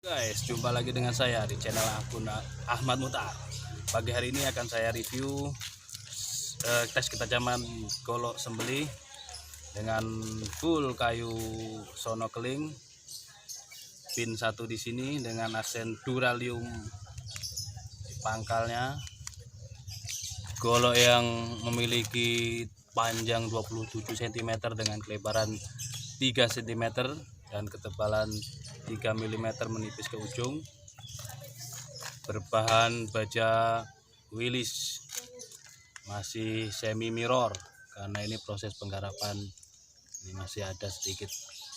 Guys, jumpa lagi dengan saya di channel akun Ahmad Mutar. Pagi hari ini akan saya review tes ketajaman golok sembelih dengan full kayu sono keling, pin 1 di sini dengan aksen duralium di pangkalnya. Golok yang memiliki panjang 27 cm dengan kelebaran 3 cm dan ketebalan 3 mm menipis ke ujung, berbahan baja Willis, masih semi mirror karena ini proses penggarapan, ini masih ada sedikit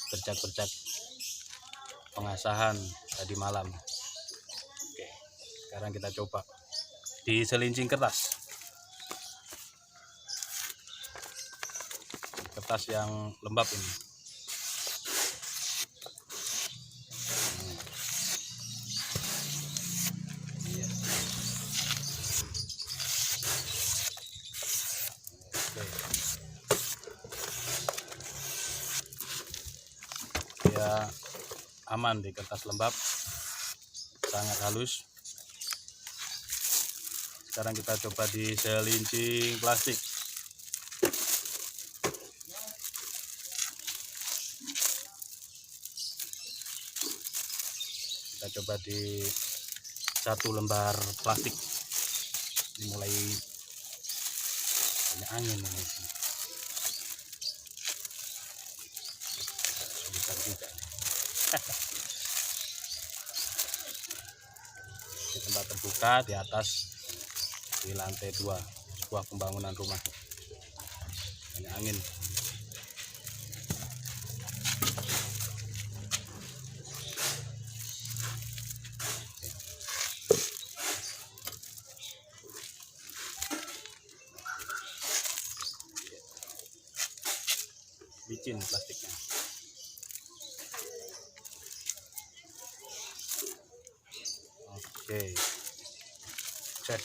bercak-bercak pengasahan tadi malam. Oke, sekarang kita coba di selincing kertas yang lembab ini. Dia aman di kertas lembab, sangat halus. Sekarang kita coba di selincing plastik. Kita coba di satu lembar plastik. Ini mulai banyak angin ini. Susah juga. Di tempat terbuka di atas, di lantai 2 sebuah pembangunan rumah, banyak angin. Licin plastiknya. Oke, cek.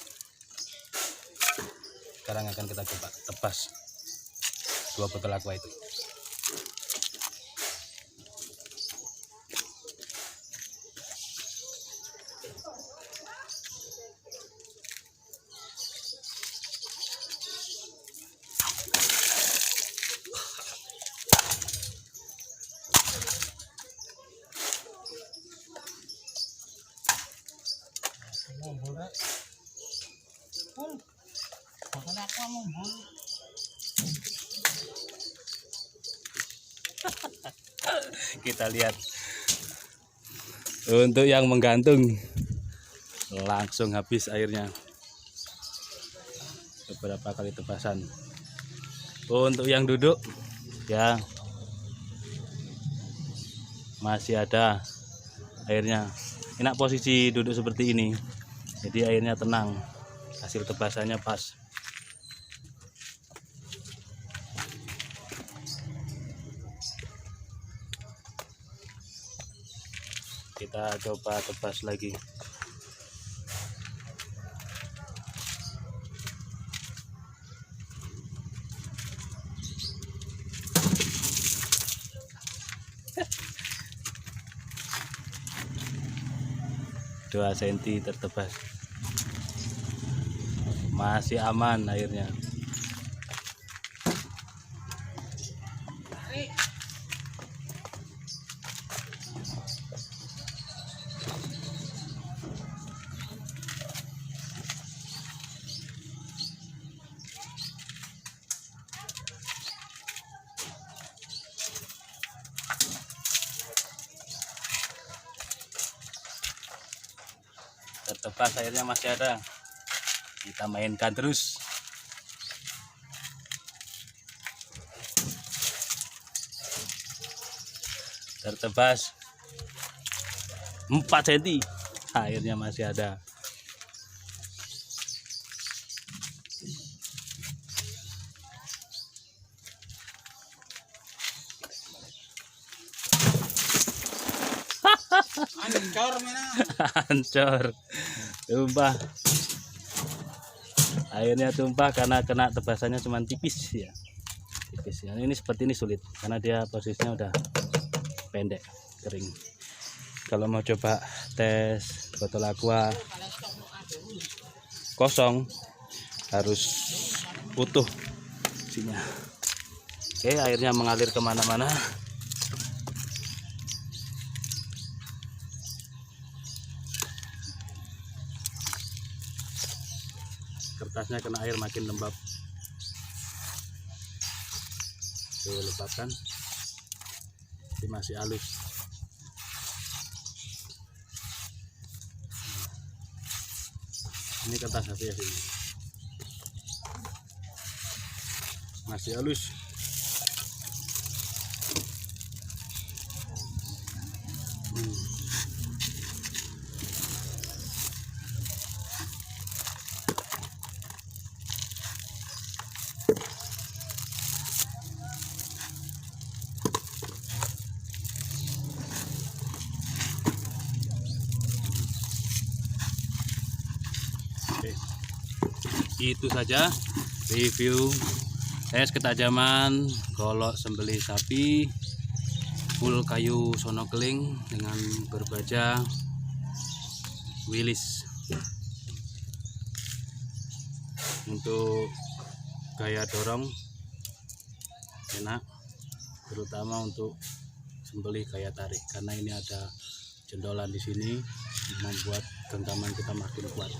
Sekarang akan kita coba tebas 2 botol aqua itu. Kita lihat untuk yang menggantung, langsung habis airnya beberapa kali tebasan. Untuk yang duduk ya masih ada airnya. Enak posisi duduk seperti ini, jadi airnya tenang, hasil tebasannya pas. Kita coba tebas lagi. Dua senti tertebas, masih aman airnya. Tertebas airnya masih ada, kita mainkan terus. Tertebas 4 cm, airnya masih ada. Hancur, tumpah, airnya tumpah karena kena tebasannya cuma tipis ya, tipis ya. Ini seperti ini sulit karena dia posisinya udah pendek, kering. Kalau mau coba tes botol aqua kosong harus utuh isinya. Oke, airnya mengalir kemana-mana. Kertasnya kena air makin lembab. Tuh, lembabkan. Ini masih halus. Ini kertas HVS ini masih halus. Oke, itu saja review tes ketajaman golok sembelih sapi full kayu sonokeling dengan berbaja Willys. Untuk gaya dorong enak, terutama untuk sembelih gaya tarik, karena ini ada jendolan di sini membuat genggaman kita makin kuat.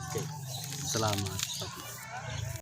Oke, selamat.